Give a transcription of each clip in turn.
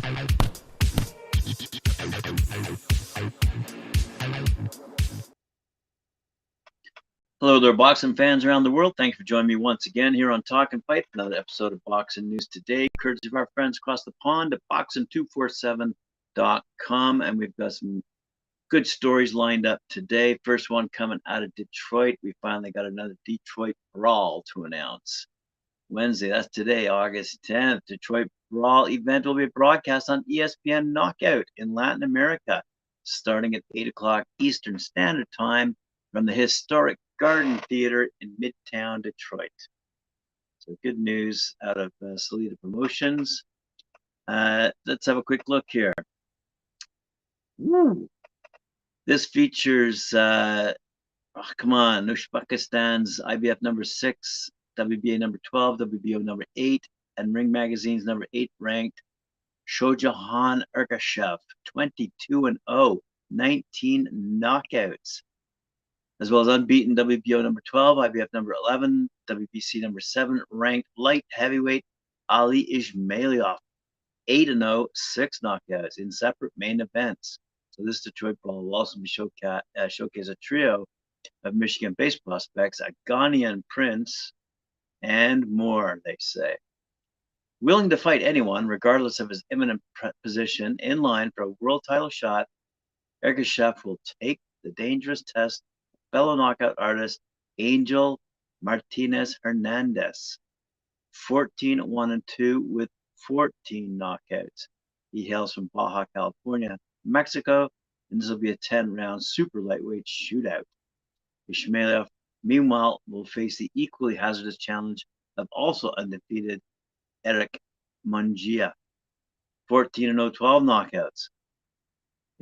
Hello there, boxing fans around the world. Thanks for joining me once again here on Talkin' Fight, another episode of Boxing News Today, courtesy of our friends across the pond at boxing247.com. And we've got some good stories lined up today. First one coming out of Detroit. We finally got another Detroit Brawl to announce. Wednesday, that's today, August 10th. Detroit Brawl event will be broadcast on ESPN Knockout in Latin America, starting at 8 o'clock Eastern Standard Time from the historic Garden Theater in Midtown Detroit. So good news out of Salida Promotions. Let's have a quick look here. Woo. This features, Uzbekistan's IBF number 6, WBA number 12, WBO number 8, and Ring Magazine's number 8 ranked Shojahan Ergashev, 22-0, 19 knockouts, as well as unbeaten WBO number 12, IBF number 11, WBC number 7, ranked light heavyweight Ali Ismailov, 8-0, 6 knockouts in separate main events. So this Detroit Brawl will also be showcase a trio of Michigan-based prospects, a Ghanaian Prince, and more, they say. Willing to fight anyone, regardless of his imminent position, in line for a world title shot, Ergashev will take the dangerous test of fellow knockout artist Angel Martinez Hernandez, 14-1-2 with 14 knockouts. He hails from Baja California, Mexico, and this will be a 10-round super lightweight shootout. Ismailov, meanwhile, will face the equally hazardous challenge of also undefeated Eric Mungia, 14-0, 12 knockouts.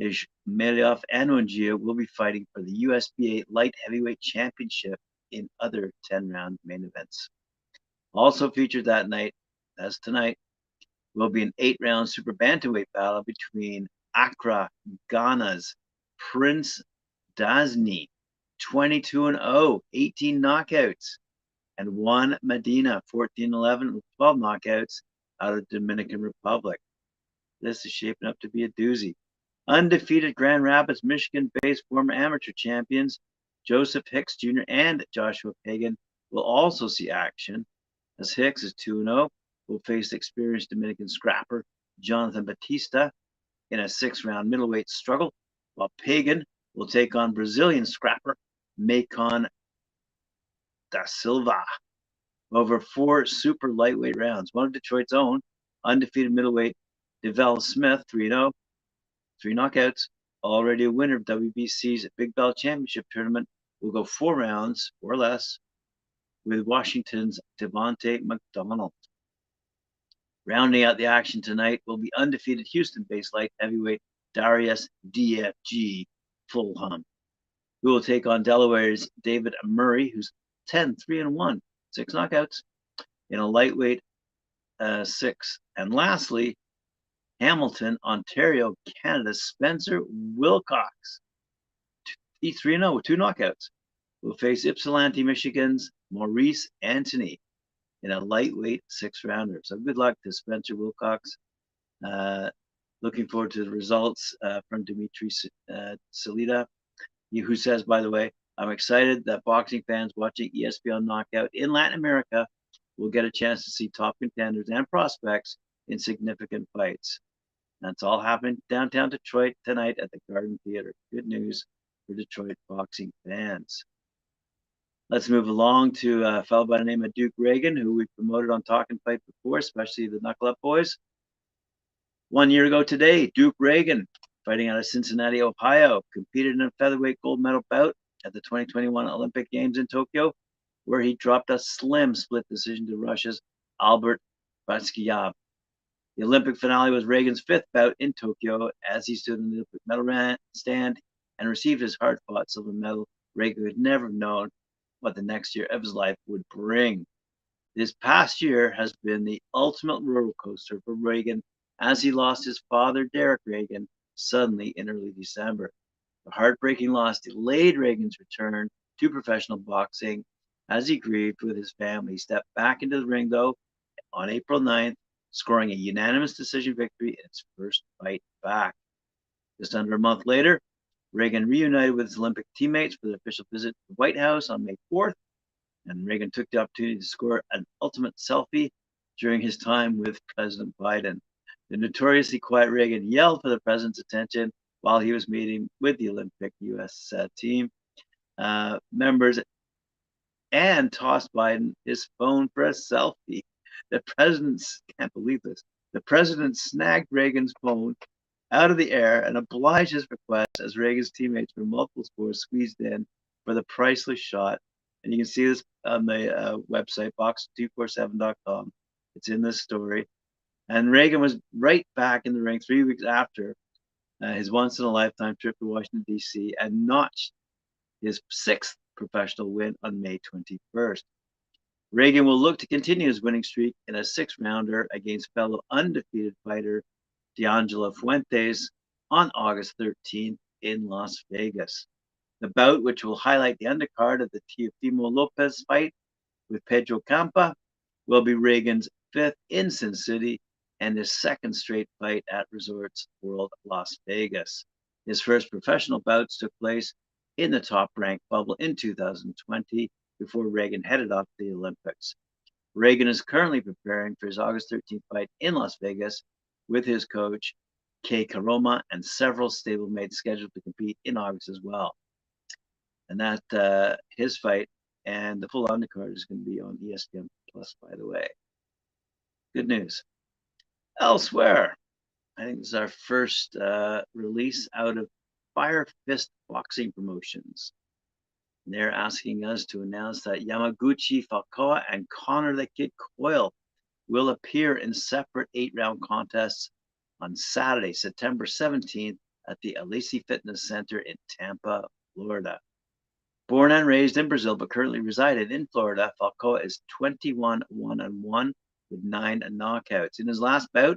Ismailov and Mungia will be fighting for the USBA Light Heavyweight Championship in other 10-round main events. Also featured that night, as tonight, will be an 8-round super bantamweight battle between Accra, Ghana's Prince Dazni, 22-0, 18 knockouts, and Juan Medina, 14-11 with 12 knockouts out of Dominican Republic. This is shaping up to be a doozy. Undefeated Grand Rapids, Michigan-based former amateur champions Joseph Hicks Jr. and Joshua Pagan will also see action, as Hicks is 2-0, will face experienced Dominican scrapper Jonathan Batista in a 6-round middleweight struggle, while Pagan will take on Brazilian scrapper Macon da Silva over 4 super lightweight rounds. One of Detroit's own, undefeated middleweight Devell Smith, 3-0, 3 knockouts, already a winner of WBC's Big Belt Championship Tournament, will go 4 rounds or less with Washington's Devontae McDonald. Rounding out the action tonight will be undefeated Houston-based light heavyweight Darius DFG Fulham, who will take on Delaware's David Murray, who's 10-3-1, 6 knockouts in a lightweight 6. And lastly, Hamilton, Ontario, Canada's Spencer Wilcox, he's 3-0 with 2 knockouts, will face Ypsilanti, Michigan's Maurice Anthony in a lightweight 6-rounder. So good luck to Spencer Wilcox. Looking forward to the results from Dimitri Salida, who says, by the way, I'm excited that boxing fans watching ESPN Knockout in Latin America will get a chance to see top contenders and prospects in significant fights. That's all happening downtown Detroit tonight at the Garden Theater. Good news for Detroit boxing fans. Let's move along to a fellow by the name of Duke Ragan, who we promoted on Talkin' Fight before, especially the Knuckle Up Boys. 1 year ago today, Duke Ragan, fighting out of Cincinnati, Ohio, competed in a featherweight gold medal bout at the 2021 Olympic Games in Tokyo, where he dropped a slim split decision to Russia's Albert Batskiev. The Olympic finale was Ragan's 5th bout in Tokyo, as he stood in the Olympic medal stand and received his hard-fought silver medal. Ragan had never known what the next year of his life would bring. This past year has been the ultimate roller coaster for Ragan, as he lost his father, Derek Ragan, suddenly in early December. The heartbreaking loss delayed Ragan's return to professional boxing as he grieved with his family. He stepped back into the ring, though, on April 9th scoring a unanimous decision victory in its first fight back. Just under a month later, Ragan reunited with his Olympic teammates for the official visit to the White House on May 4th, and Ragan took the opportunity to score an ultimate selfie during his time with President Biden. The notoriously quiet Ragan yelled for the president's attention while he was meeting with the Olympic U.S. Team members and tossed Biden his phone for a selfie. The president, can't believe this, the president snagged Reagan's phone out of the air and obliged his request as Reagan's teammates from multiple sports squeezed in for the priceless shot. And you can see this on the website, box247.com. It's in this story. And Reagan was right back in the ring 3 weeks after his once-in-a-lifetime trip to Washington, D.C., and notched his 6th professional win on May 21st. Ragan will look to continue his winning streak in a 6-rounder against fellow undefeated fighter D'Angelo Fuentes on August 13th in Las Vegas. The bout, which will highlight the undercard of the Teofimo Lopez fight with Pedro Campa, will be Ragan's 5th in Sin City and his 2nd straight fight at Resorts World Las Vegas. His first professional bouts took place in the top-ranked bubble in 2020 before Ragan headed off to the Olympics. Ragan is currently preparing for his August 13th fight in Las Vegas with his coach, Kei Karoma, and several stablemates scheduled to compete in August as well. And that his fight and the full undercard is going to be on ESPN Plus, by the way. Good news. Elsewhere, I think this is our first release out of Fire Fist Boxing Promotions. And they're asking us to announce that Yamaguchi Falcao and Connor the Kid Coyle will appear in separate 8-round contests on Saturday, September 17th at the Alici Fitness Center in Tampa, Florida. Born and raised in Brazil, but currently resided in Florida, Falcao is 21-1-1 with 9 knockouts. In his last bout,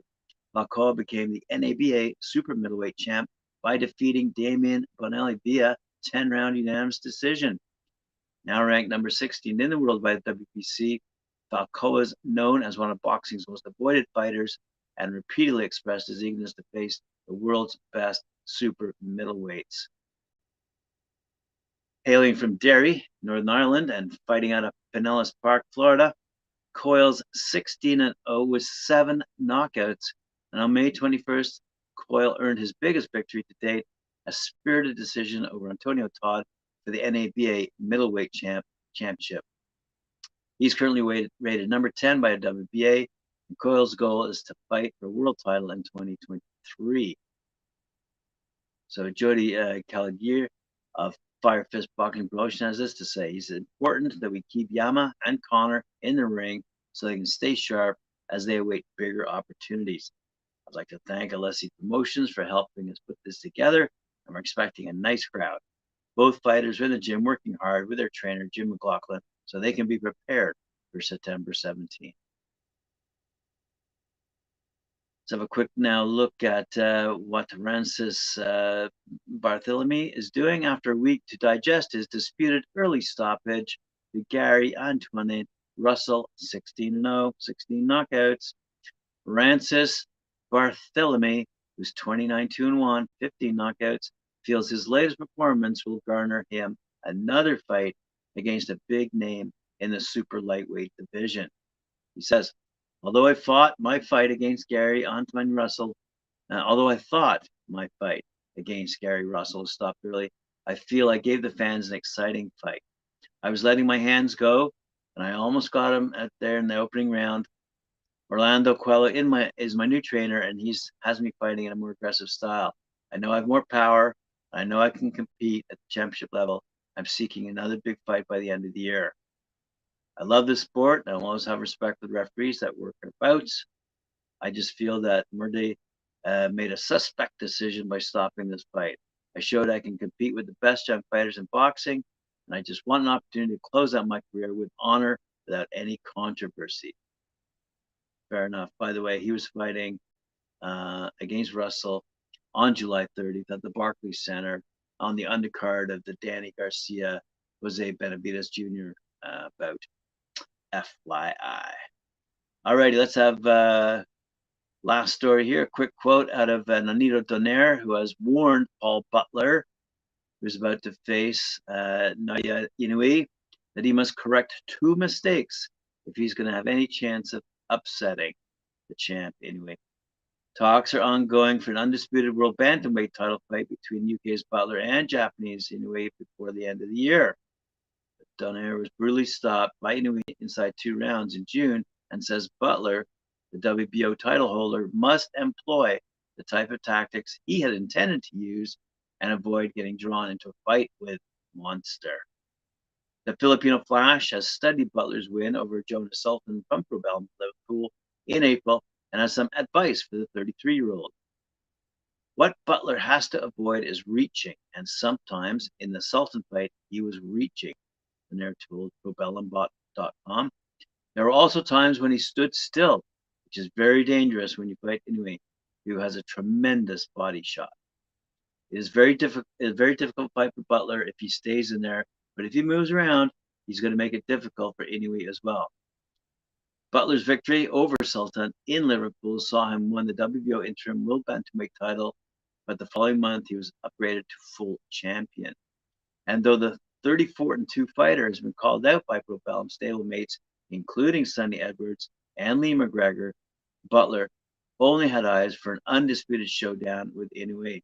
Falcao became the NABA super middleweight champ by defeating Damian Bonelli via 10-round unanimous decision. Now ranked number 16 in the world by the WBC, Falcao is known as one of boxing's most avoided fighters and repeatedly expressed his eagerness to face the world's best super middleweights. Hailing from Derry, Northern Ireland, and fighting out of Pinellas Park, Florida, Coyle's 16-0 with 7 knockouts, and on May 21st, Coyle earned his biggest victory to date, a spirited decision over Antonio Todd for the NABA middleweight championship. He's currently rated number 10 by a WBA, and Coyle's goal is to fight for a world title in 2023. So Jody Callagher of Fire Fist Boxing Promotion has this to say. It's important that we keep Yama and Connor in the ring so they can stay sharp as they await bigger opportunities. I'd like to thank Alessi Promotions for helping us put this together, and we're expecting a nice crowd. Both fighters are in the gym working hard with their trainer, Jim McLaughlin, so they can be prepared for September 17th. Let's have a quick now look at what Rances Barthelemy is doing after a week to digest his disputed early stoppage to Gary Antoine Russell, 16-0, 16 knockouts. Rances Barthelemy, who's 29-2-1, 15 knockouts, feels his latest performance will garner him another fight against a big name in the super lightweight division. He says, although I thought my fight against Gary Russell stopped early, I feel I gave the fans an exciting fight. I was letting my hands go, and I almost got him there in the opening round. Orlando Coyle is my new trainer, and he has me fighting in a more aggressive style. I know I have more power. I know I can compete at the championship level. I'm seeking another big fight by the end of the year. I love this sport, and I'll always have respect for the referees that work our bouts. I just feel that Murday made a suspect decision by stopping this fight. I showed I can compete with the best young fighters in boxing, and I just want an opportunity to close out my career with honor without any controversy. Fair enough. By the way, he was fighting against Russell on July 30th at the Barclays Center on the undercard of the Danny Garcia, Jose Benavides Jr. bout. FYI. Alrighty, let's have Last story here, a quick quote out of Nonito Donaire, who has warned Paul Butler, who's about to face Naoya Inoue, that he must correct 2 mistakes if he's going to have any chance of upsetting the champ Inoue. Talks are ongoing for an undisputed world bantamweight title fight between UK's Butler and Japanese Inoue before the end of the year. Donaire was brutally stopped by Inoue inside 2 rounds in June and says Butler, the WBO title holder, must employ the type of tactics he had intended to use and avoid getting drawn into a fight with Monster. The Filipino Flash has studied Butler's win over Jonas Sultan from Probell Liverpool in April and has some advice for the 33-year-old. What Butler has to avoid is reaching, and sometimes in the Sultan fight, he was reaching, Donaire told Probellum.com. There were also times when he stood still, which is very dangerous when you fight Inoue, who has a tremendous body shot. It is a very difficult fight for Butler if he stays in there, but if he moves around, he's going to make it difficult for Inoue as well. Butler's victory over Sultan in Liverpool saw him win the WBO interim world bantamweight title, but the following month he was upgraded to full champion. And though the 34-2 fighter has been called out by Probellum stablemates, including Sonny Edwards and Lee McGregor, Butler only had eyes for an undisputed showdown with Inoue.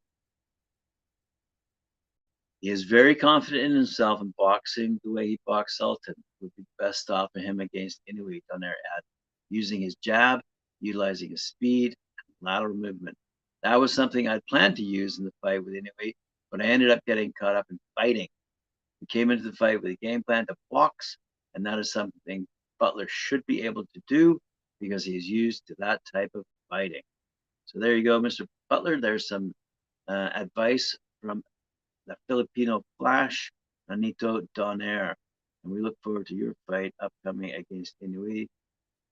He is very confident in himself, and boxing the way he boxed Sultan would be best stopping him against Inoue, Donaire added, using his jab, utilizing his speed, and lateral movement. That was something I'd planned to use in the fight with Inoue, but I ended up getting caught up in fighting. We came into the fight with a game plan to box, and that is something Butler should be able to do because he is used to that type of fighting. So there you go, Mr. Butler. There's some advice from the Filipino Flash, Nonito Donaire. And we look forward to your fight upcoming against Inoue.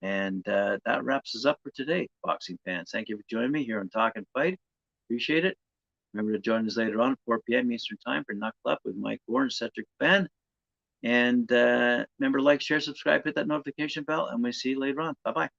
And that wraps us up for today, boxing fans. Thank you for joining me here on Talkin' Fight. Appreciate it. Remember to join us later on at 4 p.m. Eastern Time for Knuckle Up with Mike Warren and Cedric Ben. And remember to like, share, subscribe, hit that notification bell, and we'll see you later on. Bye-bye.